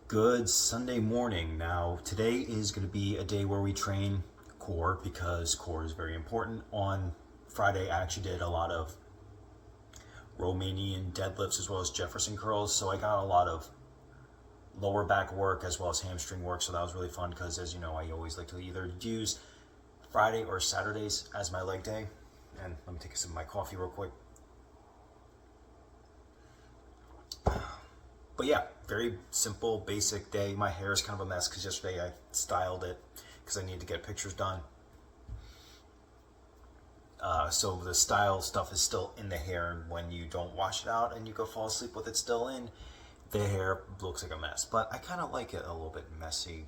Good Sunday morning. Now, today is going to be a day where we train core because core is very important. On Friday, I actually did a lot of Romanian deadlifts as well as Jefferson curls, so I got a lot of lower back work as well as hamstring work, so that was really fun because, as you know, I always like to either use Friday or Saturdays as my leg day. And let me take a sip of my coffee real quick. But yeah, very simple, basic day. My hair is kind of a mess because yesterday I styled it because I need to get pictures done. So the style stuff is still in the hair, and when you don't wash it out and you go fall asleep with it still in, the hair looks like a mess. But I kind of like it a little bit messy.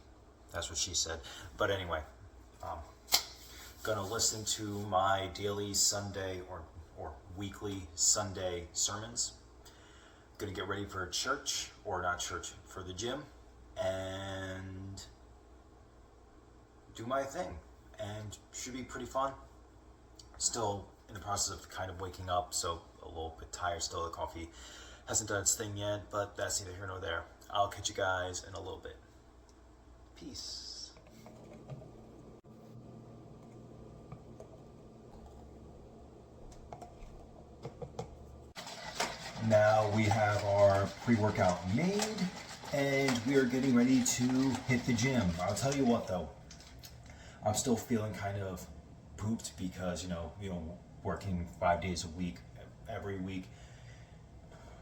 That's what she said. But anyway, um, gonna listen to my daily Sunday or weekly Sunday sermons. Gonna get ready for church, or not church, for the gym, and do my thing. And should be pretty fun. Still in the process of kind of waking up, so a little bit tired still. The coffee hasn't done its thing yet, but that's neither here nor there. I'll catch you guys in a little bit. Peace. Now we have our pre-workout made, and we are getting ready to hit the gym. I'll tell you what though, I'm still feeling kind of pooped because working 5 days a week, every week,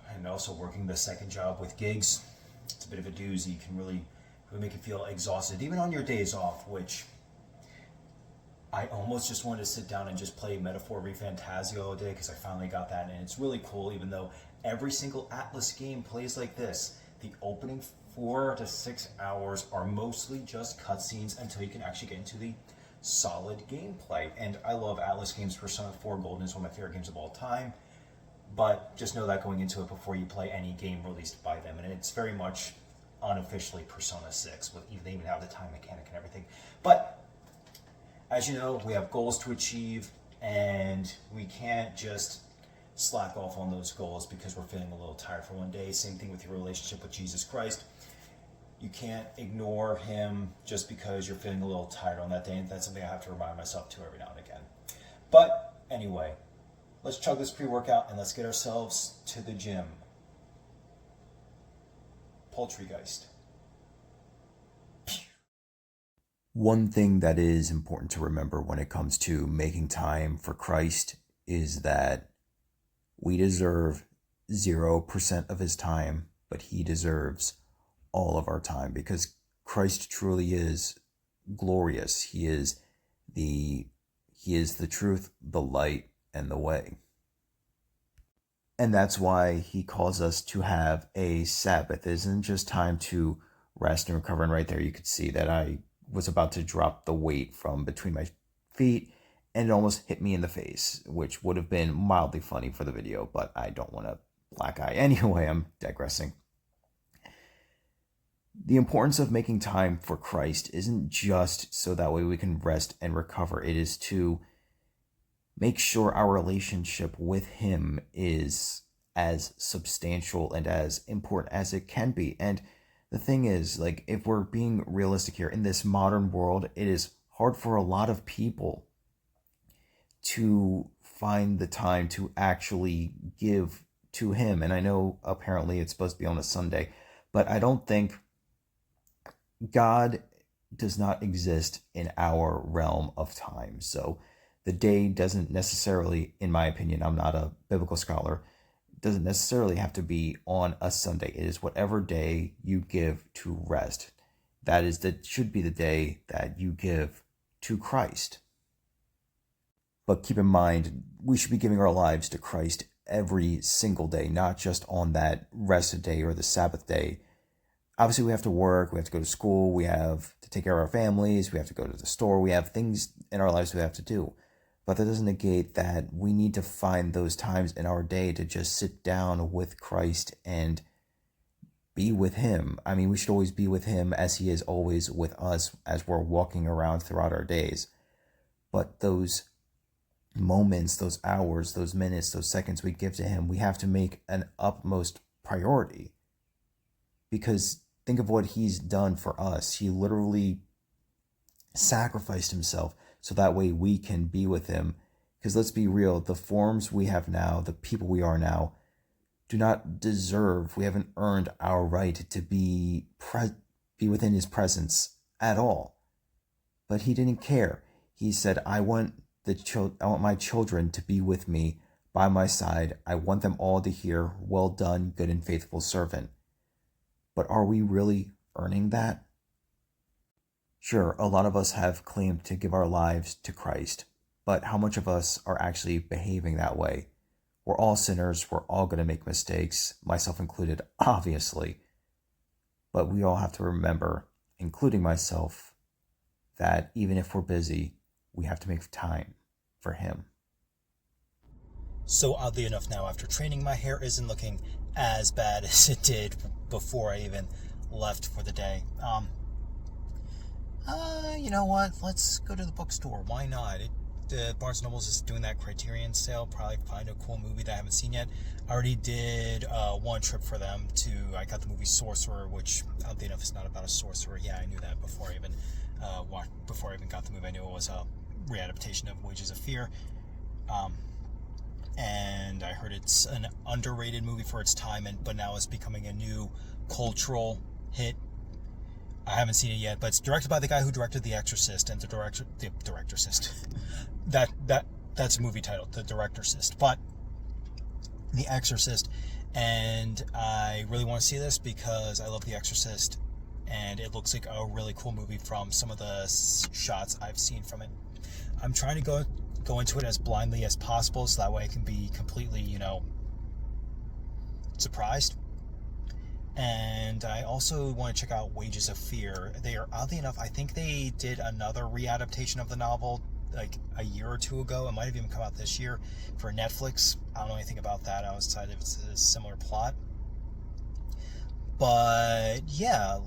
and also working the second job with gigs. It's a bit of a doozy. It can really make you feel exhausted, even on your days off, which I almost just wanted to sit down and just play Metaphor ReFantazio all day because I finally got that, and it's really cool, even though every single Atlas game plays like this. The opening 4 to 6 hours are mostly just cutscenes until you can actually get into the solid gameplay. And I love Atlas games. Persona 4 Golden is one of my favorite games of all time. But just know that going into it before you play any game released by them. And it's very much unofficially Persona 6. They even have the time mechanic and everything. But as you know, we have goals to achieve, and we can't just slack off on those goals because we're feeling a little tired for one day. Same thing with your relationship with Jesus Christ. You can't ignore him just because you're feeling a little tired on that day, and that's something I have to remind myself to every now and again. But anyway, let's chug this pre-workout and let's get ourselves to the gym. Poultrygeist. One thing that is important to remember when it comes to making time for Christ is that we deserve 0% of his time, but he deserves all of our time because Christ truly is glorious. He is the truth, the light, and the way. And that's why he calls us to have a Sabbath. It isn't just time to rest and recover. And right there, you could see that I was about to drop the weight from between my feet, and it almost hit me in the face, which would have been mildly funny for the video, but I don't want to black eye. Anyway, I'm digressing. The importance of making time for Christ isn't just so that way we can rest and recover. It is to make sure our relationship with him is as substantial and as important as it can be. And the thing is, like, if we're being realistic here, in this modern world, it is hard for a lot of people to find the time to actually give to him. And I know apparently it's supposed to be on a Sunday, but I don't think God does not exist in our realm of time. So the day doesn't necessarily, in my opinion, I'm not a biblical scholar, doesn't necessarily have to be on a Sunday. It is whatever day you give to rest. That should be the day that you give to Christ. But keep in mind, we should be giving our lives to Christ every single day, not just on that rest day or the Sabbath day. Obviously, we have to work, we have to go to school, we have to take care of our families, we have to go to the store, we have things in our lives we have to do. But that doesn't negate that we need to find those times in our day to just sit down with Christ and be with him. I mean, we should always be with him as he is always with us as we're walking around throughout our days. But those moments, those hours, those minutes, those seconds we give to him, we have to make an utmost priority. Because think of what he's done for us. He literally sacrificed himself so that way we can be with him. Because let's be real, the forms we have now, the people we are now, do not deserve, we haven't earned our right to be within his presence at all. But he didn't care. He said, I want my children to be with me by my side. I want them all to hear, well done, good and faithful servant. But are we really earning that? Sure, a lot of us have claimed to give our lives to Christ, but how much of us are actually behaving that way? We're all sinners, we're all going to make mistakes, myself included, obviously. But we all have to remember, including myself, that even if we're busy, we have to make time for him. So oddly enough now, after training, my hair isn't looking as bad as it did before I even left for the day. You know what? Let's go to the bookstore. Why not? Barnes & Noble's is doing that Criterion sale. Probably find a cool movie that I haven't seen yet. I already did one trip for them I got the movie Sorcerer, which oddly enough is not about a sorcerer. Yeah, I knew that before I even got the movie. I knew it was a readaptation of Wages of Fear. And I heard it's an underrated movie for its time, but now it's becoming a new cultural hit. I haven't seen it yet, but it's directed by the guy who directed The Exorcist, and the Directorcist. That's a movie title, The Directorcist. But The Exorcist, and I really want to see this because I love The Exorcist, and it looks like a really cool movie from some of the shots I've seen from it. I'm trying to go into it as blindly as possible, so that way I can be completely, surprised. And I also want to check out Wages of Fear. They are, oddly enough, I think they did another readaptation of the novel like a year or two ago. It might have even come out this year for Netflix. I don't know anything about that outside if it's a similar plot. But yeah,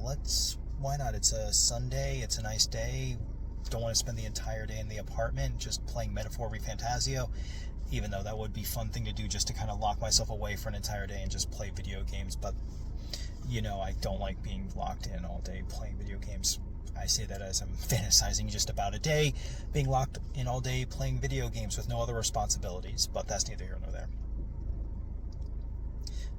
why not? It's a Sunday, it's a nice day. Don't want to spend the entire day in the apartment just playing Metaphor ReFantazio, even though that would be a fun thing to do, just to kind of lock myself away for an entire day and just play video games. But I don't like being locked in all day playing video games. I say that as I'm fantasizing just about a day being locked in all day playing video games with no other responsibilities, but that's neither here nor there.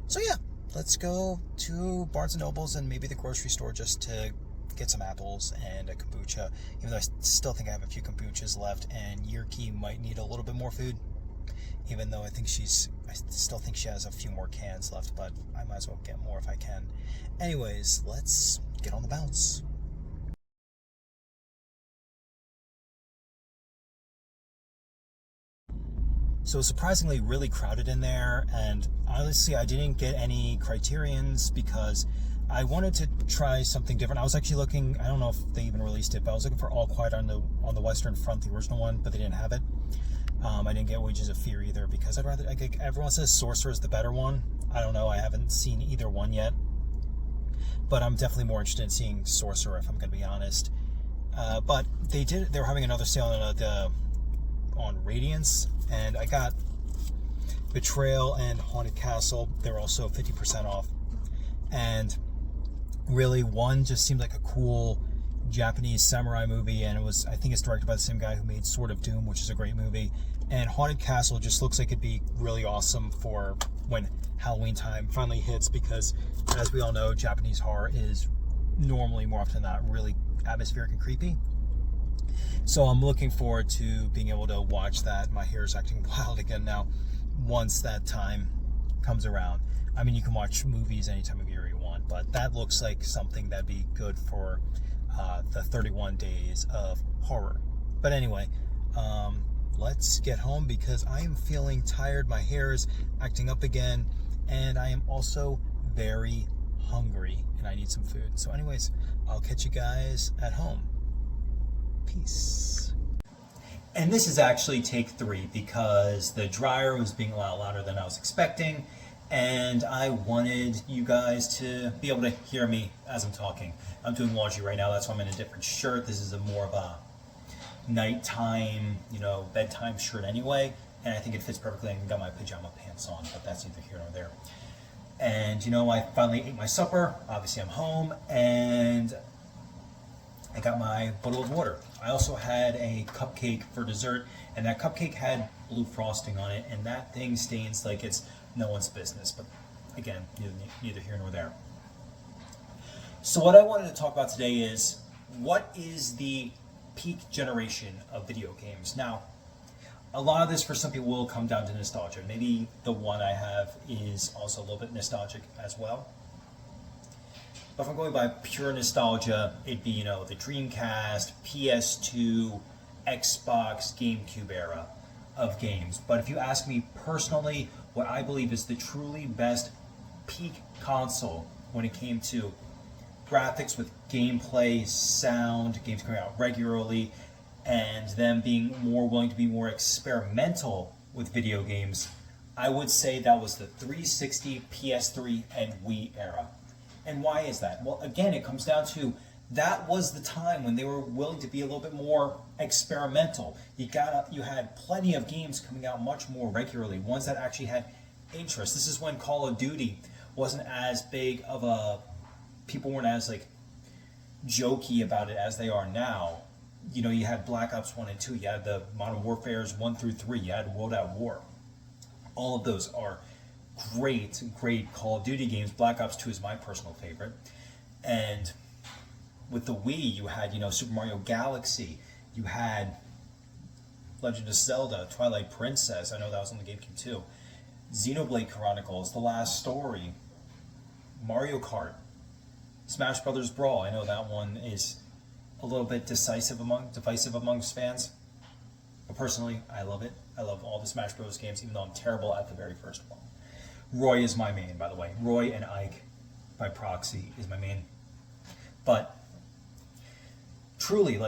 So yeah, let's go to Barnes & Noble's and maybe the grocery store just to get some apples and a kombucha, even though I still think I have a few kombuchas left, and Yerke might need a little bit more food, even though I still think she has a few more cans left, but I might as well get more if I can. Anyways, let's get on the bounce. So surprisingly really crowded in there, and honestly I didn't get any Criterions because I wanted to try something different. I was actually looking, I don't know if they even released it, but I was looking for All Quiet on the Western Front, the original one, but they didn't have it. I didn't get Wages of Fear either because everyone says Sorcerer is the better one. I don't know, I haven't seen either one yet, but I'm definitely more interested in seeing Sorcerer if I'm going to be honest. But they were having another sale on Radiance, and I got Betrayal and Haunted Castle. They were also 50% off, and really one just seemed like a cool Japanese samurai movie, and I think it's directed by the same guy who made Sword of Doom, which is a great movie. And Haunted Castle just looks like it'd be really awesome for when Halloween time finally hits, because as we all know, Japanese horror is normally, more often than not, really atmospheric and creepy. So I'm looking forward to being able to watch that. My hair is acting wild again now once that time comes around. I mean, you can watch movies any time of year you want, but that looks like something that'd be good for the 31 days of horror. But anyway, let's get home because I am feeling tired. My hair is acting up again, and I am also very hungry, and I need some food. So anyways, I'll catch you guys at home. Peace. And this is actually take 3 because the dryer was being a lot louder than I was expecting, and I wanted you guys to be able to hear me as I'm talking. I'm doing laundry right now, that's why I'm in a different shirt. This is more of a nighttime, bedtime shirt anyway, and I think it fits perfectly. I got my pajama pants on, but that's neither here nor there. And I finally ate my supper. Obviously, I'm home, and I got my bottle of water. I also had a cupcake for dessert, and that cupcake had blue frosting on it, and that thing stains like it's no one's business. But again, neither here nor there. So what I wanted to talk about today is, what is the peak generation of video games? Now, a lot of this for some people will come down to nostalgia. Maybe the one I have is also a little bit nostalgic as well. But if I'm going by pure nostalgia, it'd be, the Dreamcast, PS2, Xbox, GameCube era of games. But if you ask me personally, what I believe is the truly best peak console when it came to graphics with gameplay, sound, games coming out regularly, and them being more willing to be more experimental with video games, I would say that was the 360, PS3, and Wii era. And why is that? Well, again, it comes down to that was the time when they were willing to be a little bit more experimental. You had plenty of games coming out much more regularly, ones that actually had interest. This is when Call of Duty wasn't as big of a, people weren't as jokey about it as they are now. You had Black Ops 1 and 2, you had the Modern Warfares 1 through 3, you had World at War. All of those are great Call of Duty games. Black Ops 2 is my personal favorite. And with the Wii, you had, Super Mario Galaxy, you had Legend of Zelda, Twilight Princess, I know that was on the GameCube too, Xenoblade Chronicles, The Last Story, Mario Kart, Smash Brothers Brawl. I know that one is a little bit divisive amongst fans. But personally, I love it. I love all the Smash Bros. Games, even though I'm terrible at the very first one. Roy is my main, by the way. Roy and Ike, by proxy, is my main. But truly,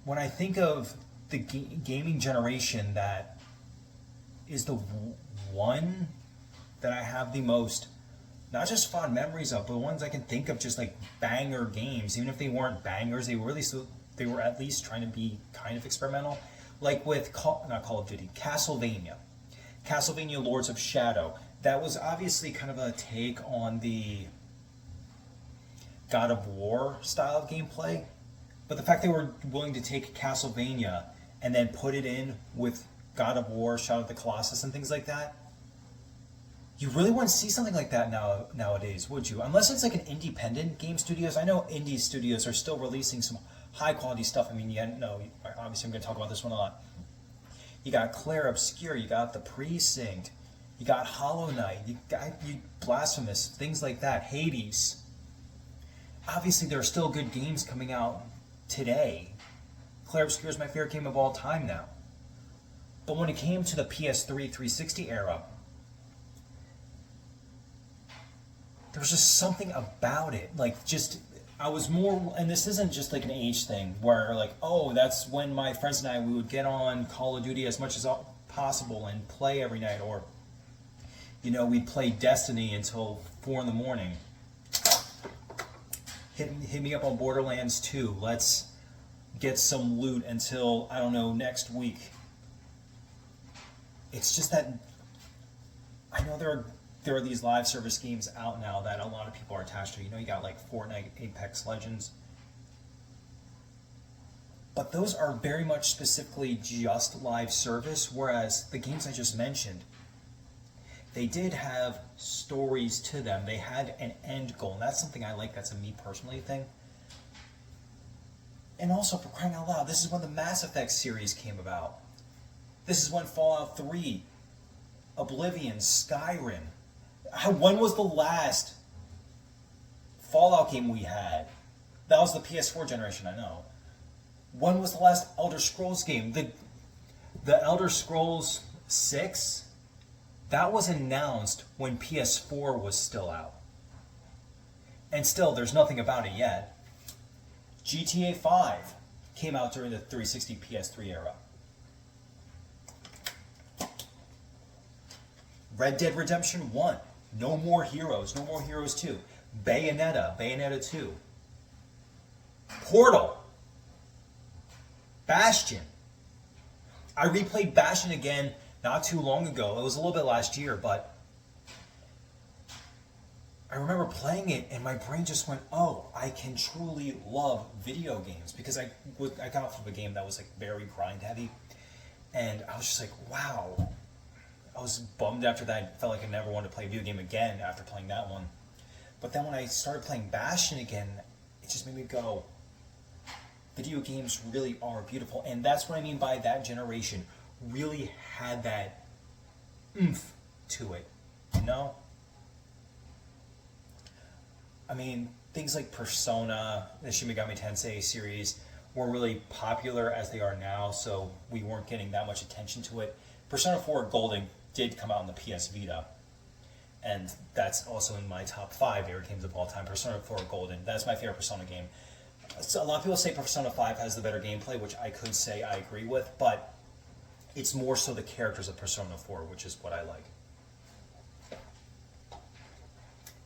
when I think of the gaming generation that is the one that I have the most, not just fond memories of, but ones I can think of just banger games. Even if they weren't bangers, they were at least trying to be kind of experimental. Like with not Call of Duty, Castlevania Lords of Shadow. That was obviously kind of a take on the God of War style of gameplay. But the fact they were willing to take Castlevania and then put it in with God of War, Shadow of the Colossus, and things like that, you really wouldn't see something like that nowadays, would you? Unless it's an independent game studios. I know indie studios are still releasing some high quality stuff. I mean, obviously I'm going to talk about this one a lot. You got Clair Obscur, you got The Precinct, you got Hollow Knight, you Blasphemous, things like that, Hades. Obviously, there are still good games coming out today. Clair Obscur is my favorite game of all time now. But when it came to the PS3 360 era, there was just something about it. I was more, and this isn't just an age thing where that's when my friends and we would get on Call of Duty as much as possible and play every night, or we'd play Destiny until 4 in the morning. Hit me up on Borderlands 2. Let's get some loot until, I don't know, next week. It's just that I know there are these live service games out now that a lot of people are attached to. You got Fortnite, Apex Legends. But those are very much specifically just live service, whereas the games I just mentioned, they did have stories to them. They had an end goal, and that's something I like. That's a me personally thing. And also, for crying out loud, this is when the Mass Effect series came about. This is when Fallout 3, Oblivion, Skyrim. When was the last Fallout game we had? That was the PS4 generation, I know. When was the last Elder Scrolls game? The Elder Scrolls 6, that was announced when PS4 was still out. And still, there's nothing about it yet. GTA 5 came out during the 360 PS3 era. Red Dead Redemption 1, No More Heroes 2, Bayonetta 2, Portal, Bastion. I replayed Bastion again not too long ago. It was a little bit last year, but I remember playing it and my brain just went, oh, I can truly love video games, because I got off of a game that was like very grind heavy, and I was just like, wow. I was bummed after that. I felt like I never wanted to play a video game again after playing that one. But then when I started playing Bastion again, it just made me go, video games really are beautiful. And that's what I mean by that generation really had that oomph to it, you know? I mean, things like Persona, the Shin Megami Tensei series, weren't really popular as they are now, so we weren't getting that much attention to it. Persona 4 Golden did come out on the PS Vita, and that's also in my top 5 favorite games of all time. Persona 4 Golden, that's my favorite Persona game. So a lot of people say Persona 5 has the better gameplay, which I could say I agree with, but it's more so the characters of Persona 4, which is what I like.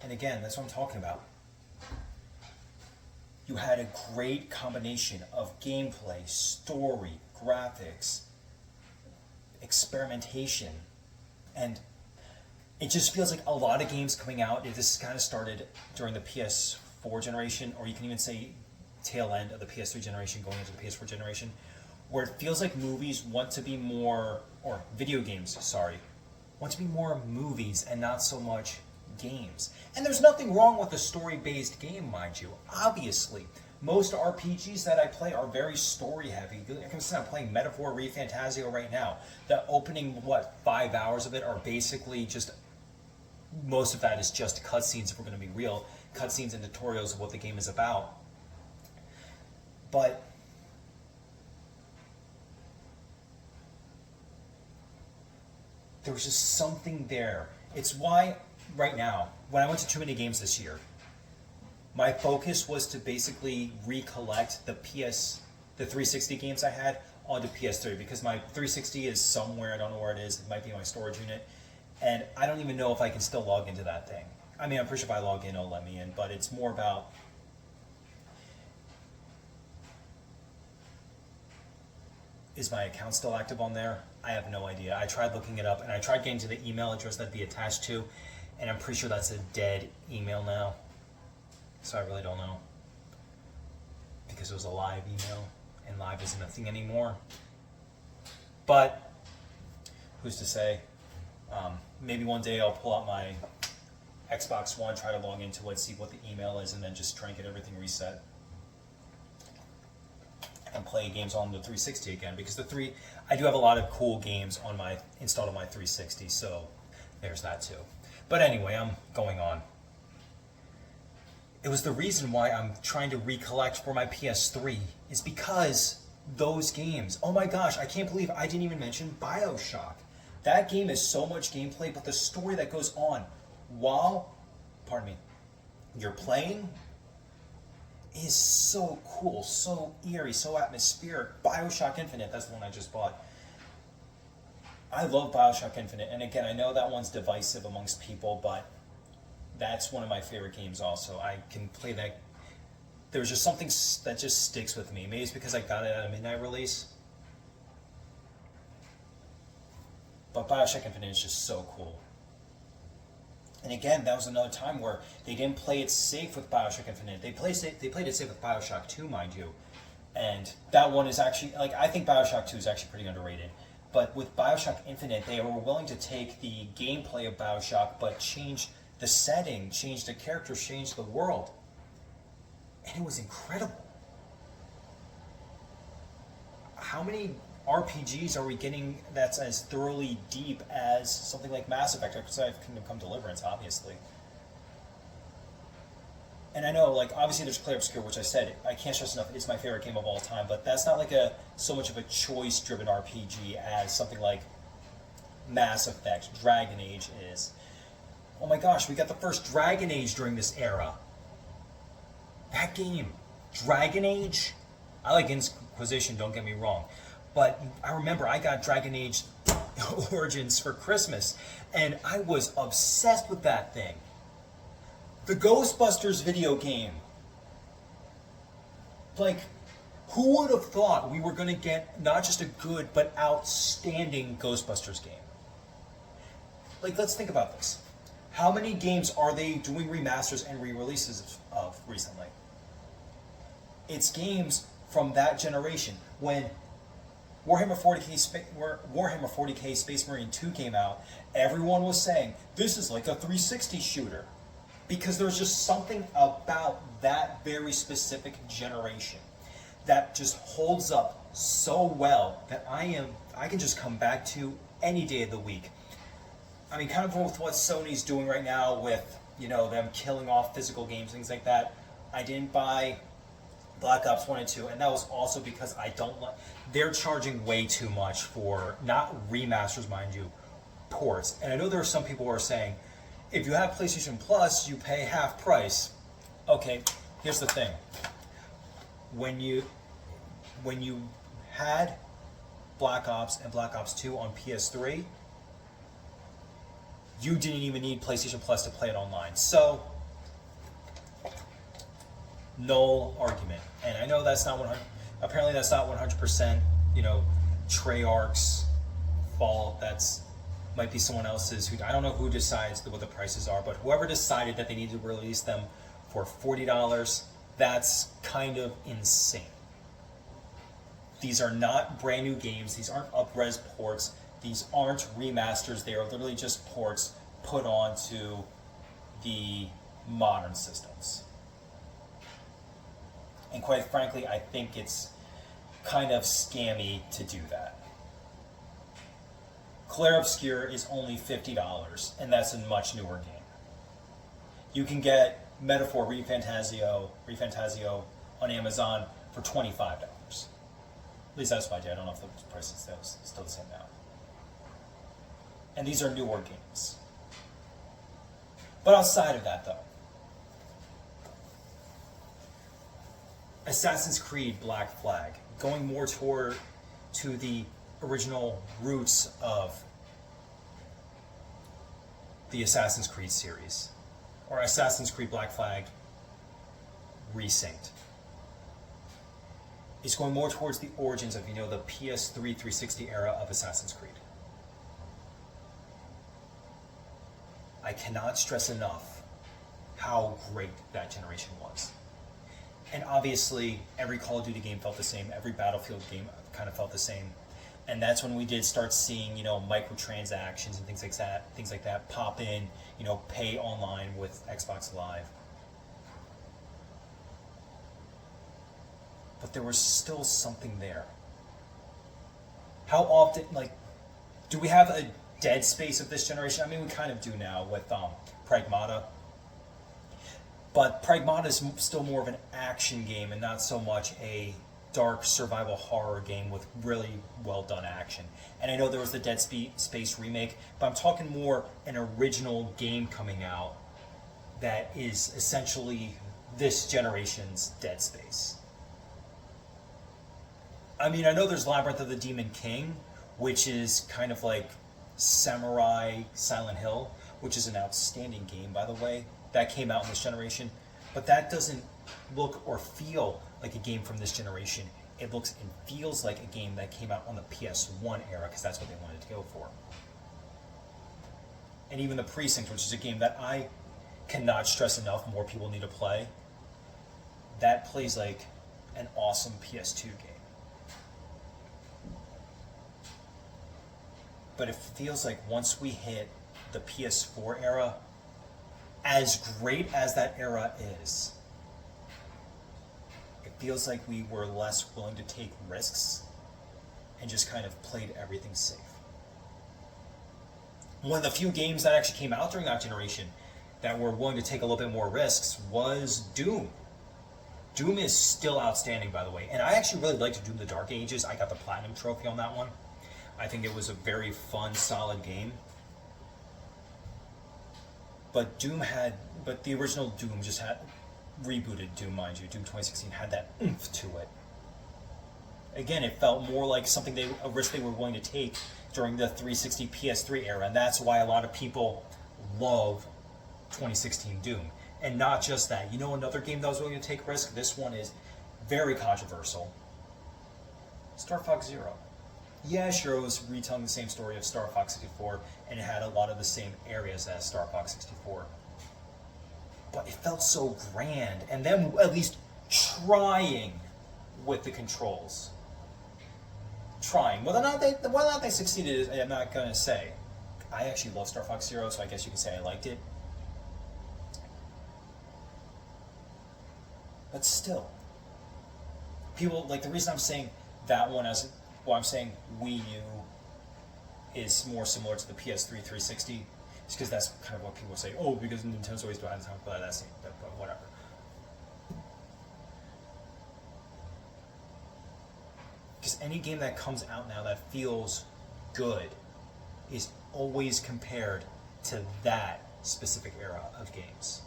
And again, that's what I'm talking about. You had a great combination of gameplay, story, graphics, experimentation, and it just feels like a lot of games coming out. This kind of started during the PS4 generation, or you can even say tail end of the PS3 generation going into the PS4 generation, where it feels like movies want to be more, or video games, sorry, want to be more movies and not so much games. And there's nothing wrong with a story-based game, mind you. Obviously, most RPGs that I play are very story-heavy. I can say I'm playing Metaphor ReFantazio right now. The opening, 5 hours of it are basically just, most of that is just cutscenes, if we're going to be real, cutscenes and tutorials of what the game is about. But there was just something there. It's why right now, when I went to too many games this year, my focus was to basically recollect the 360 games I had onto PS3, because my 360 is somewhere, I don't know where it is, it might be in my storage unit, and I don't even know if I can still log into that thing. I mean, I'm pretty sure if I log in, it'll let me in, but it's more about, is my account still active on there? I have no idea. I tried looking it up, and I tried getting to the email address that'd be attached to, and I'm pretty sure that's a dead email now. So I really don't know. Because it was a live email, and live isn't a thing anymore. But, who's to say? Maybe one day I'll pull out my Xbox One, try to log into it, see what the email is, and then just try and get everything reset. And play games on the 360 again, because I do have a lot of cool games on installed on my 360, so there's that too. But anyway, I'm going on. It was the reason why I'm trying to recollect for my PS3, is because those games, oh my gosh, I can't believe I didn't even mention BioShock. That game is so much gameplay, but the story that goes on while, you're playing is so cool, so eerie, so atmospheric. BioShock Infinite, that's the one I just bought. I love BioShock Infinite, and again, I know that one's divisive amongst people, but that's one of my favorite games also. I can play that. There's just something that just sticks with me. Maybe it's because I got it at a midnight release. But BioShock Infinite is just so cool. And again, that was another time where they didn't play it safe with BioShock Infinite. They played it safe with BioShock 2, mind you. And that one is actually, I think BioShock 2 is actually pretty underrated. But with BioShock Infinite, they were willing to take the gameplay of BioShock, but change the setting, change the characters, change the world. And it was incredible. How many RPGs are we getting that's as thoroughly deep as something like Mass Effect, aside from Kingdom Come Deliverance, obviously? And I know, obviously there's Clair Obscur, which I said, I can't stress enough, it's my favorite game of all time, but that's not so much of a choice-driven RPG as something like Mass Effect, Dragon Age is. Oh my gosh, we got the first Dragon Age during this era. That game, Dragon Age, I like Inquisition, don't get me wrong, but I remember I got Dragon Age Origins for Christmas, and I was obsessed with that thing. The Ghostbusters video game. Who would have thought we were going to get not just a good, but outstanding Ghostbusters game? Let's think about this. How many games are they doing remasters and re-releases of recently? It's games from that generation. When Warhammer 40k Space Marine 2 came out, everyone was saying this is like a 360 shooter, because there's just something about that very specific generation that just holds up so well that I can just come back to any day of the week. I mean, kind of with what Sony's doing right now with, them killing off physical games, things like that. I didn't buy Black Ops 1 and 2, and that was also because I don't like... They're charging way too much for, not remasters, mind you, ports. And I know there are some people who are saying, if you have PlayStation Plus, you pay half price. Okay, here's the thing. When you had Black Ops and Black Ops 2 on PS3, you didn't even need PlayStation Plus to play it online. So, null argument. And I know that's not 100. Apparently, that's not 100%. Treyarch's fault. That's might be someone else's. I don't know who decides what the prices are, but whoever decided that they need to release them for $40, that's kind of insane. These are not brand new games. These aren't up-res ports. These aren't remasters. They are literally just ports put onto the modern systems. And quite frankly, I think it's kind of scammy to do that. Clair Obscur is only $50, and that's a much newer game. You can get Metaphor ReFantazio on Amazon for $25. At least that's what I did. I don't know if the price is still the same now. And these are newer games. But outside of that, though, Assassin's Creed Black Flag, going more to the original roots of the Assassin's Creed series, or Assassin's Creed Black Flag Resynced. It's going more towards the origins of, the PS3 360 era of Assassin's Creed. I cannot stress enough how great that generation was. And obviously, every Call of Duty game felt the same. Every Battlefield game kind of felt the same. And that's when we did start seeing, microtransactions and things like that pop in, pay online with Xbox Live. But there was still something there. How often, do we have a dead space of this generation? I mean, we kind of do now with Pragmata. But Pragmata is still more of an action game and not so much a dark survival horror game with really well done action. And I know there was the Dead Space remake, but I'm talking more an original game coming out that is essentially this generation's Dead Space. I mean, I know there's Labyrinth of the Demon King, which is kind of like Samurai Silent Hill, which is an outstanding game, by the way. That came out in this generation, but that doesn't look or feel like a game from this generation. It looks and feels like a game that came out on the PS1 era, because that's what they wanted to go for. And even The Precinct, which is a game that I cannot stress enough more people need to play, that plays like an awesome PS2 game. But it feels like once we hit the PS4 era, as great as that era is, it feels like we were less willing to take risks and just kind of played everything safe. One of the few games that actually came out during that generation that were willing to take a little bit more risks was Doom. Doom is still outstanding, by the way, and I actually really liked Doom the Dark Ages. I got the Platinum Trophy on that one. I think it was a very fun, solid game. But the original Doom just had, rebooted Doom, mind you, Doom 2016 had that oomph to it. Again, it felt more like something a risk they were willing to take during the 360 PS3 era, and that's why a lot of people love 2016 Doom. And not just that. Another game that was willing to take risk? This one is very controversial. Star Fox Zero. Yeah, sure, it was retelling the same story of Star Fox 64, and it had a lot of the same areas as Star Fox 64. But it felt so grand, and them at least trying with the controls. Trying. Whether or not they succeeded, I'm not gonna say. I actually love Star Fox Zero, so I guess you could say I liked it. But still, people like the reason I'm saying that one as well, I'm saying Wii U is more similar to the PS3 360, is because that's kind of what people say. Oh, because Nintendo's always behind the time, but whatever. Because any game that comes out now that feels good is always compared to that specific era of games.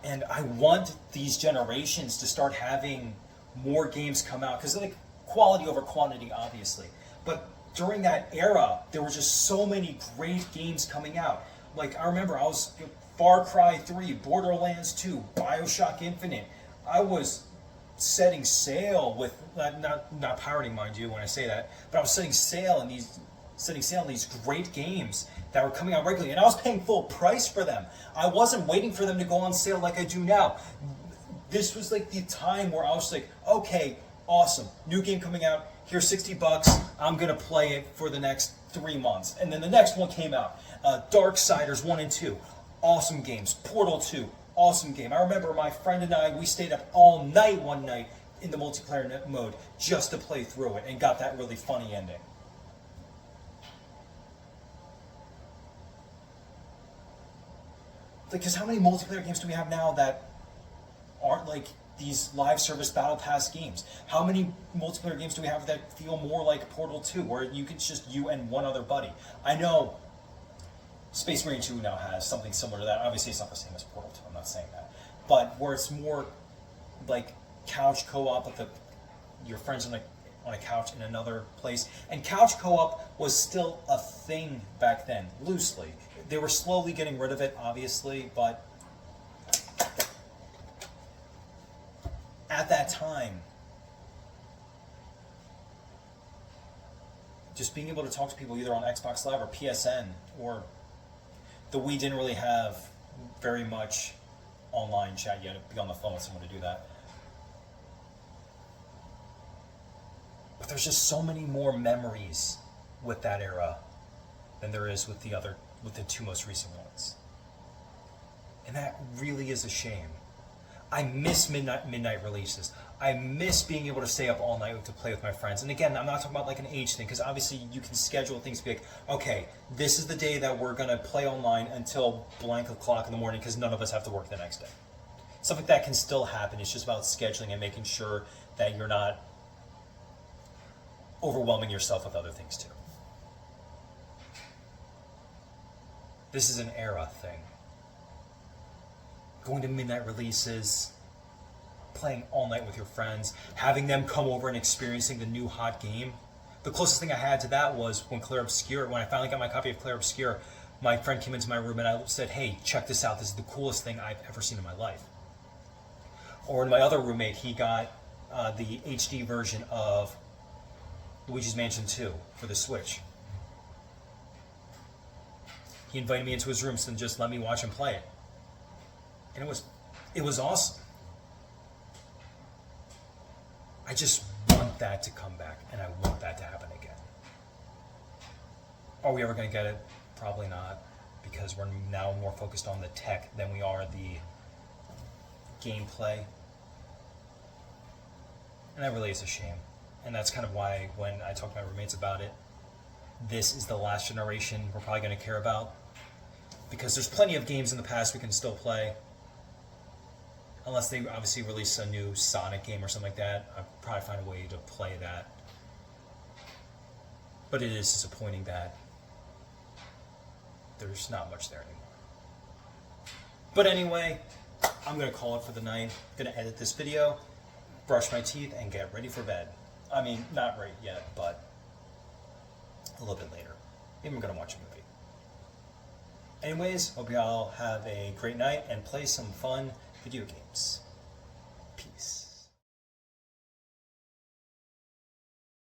And I want these generations to start having more games come out, because like quality over quantity, obviously. But during that era, there were just so many great games coming out. Like I remember, I was Far Cry 3, Borderlands 2, BioShock Infinite. I was setting sail with not pirating, mind you, when I say that, but I was setting sail in these great games that were coming out regularly, and I was paying full price for them. I wasn't waiting for them to go on sale like I do now. This was like the time where I was like, okay, awesome, new game coming out, here's $60, I'm gonna play it for the next 3 months. And then the next one came out, Darksiders 1 and 2, awesome games. Portal 2, awesome game. I remember my friend and I, we stayed up all night one night in the multiplayer mode just to play through it, and got that really funny ending. Because how many multiplayer games do we have now that aren't like these live service battle pass games? How many multiplayer games do we have that feel more like Portal 2, where it's just you and one other buddy? I know Space Marine 2 now has something similar to that. Obviously, it's not the same as Portal 2, I'm not saying that. But where it's more like couch co-op with your friends on a couch in another place. And couch co-op was still a thing back then, loosely. They were slowly getting rid of it, obviously, but at that time, just being able to talk to people either on Xbox Live or PSN, or the Wii didn't really have very much online chat. You had to be on the phone with someone to do that. But there's just so many more memories with that era than there is with the two most recent ones. And that really is a shame. I miss midnight releases. I miss being able to stay up all night to play with my friends. And again, I'm not talking about like an age thing, because obviously you can schedule things to be like, okay, this is the day that we're going to play online until blank o'clock in the morning because none of us have to work the next day. Stuff like that can still happen. It's just about scheduling and making sure that you're not overwhelming yourself with other things too. This is an era thing. Going to midnight releases, playing all night with your friends, having them come over and experiencing the new hot game. The closest thing I had to that was when I finally got my copy of Clair Obscur, my friend came into my room and I said, hey, check this out. This is the coolest thing I've ever seen in my life. Or my other roommate, he got the HD version of Luigi's Mansion 2 for the Switch. He invited me into his room and just let me watch him play it. And it was awesome. I just want that to come back, and I want that to happen again. Are we ever going to get it? Probably not, because we're now more focused on the tech than we are the gameplay. And that really is a shame. And that's kind of why when I talk to my roommates about it, this is the last generation we're probably going to care about. Because there's plenty of games in the past we can still play. Unless they obviously release a new Sonic game or something like that, I'll probably find a way to play that. But it is disappointing that there's not much there anymore. But anyway, I'm going to call it for the night. I'm going to edit this video, brush my teeth, and get ready for bed. I mean, not right yet, but a little bit later. Maybe I'm going to watch a movie. Anyways, hope you all have a great night and play some fun video games.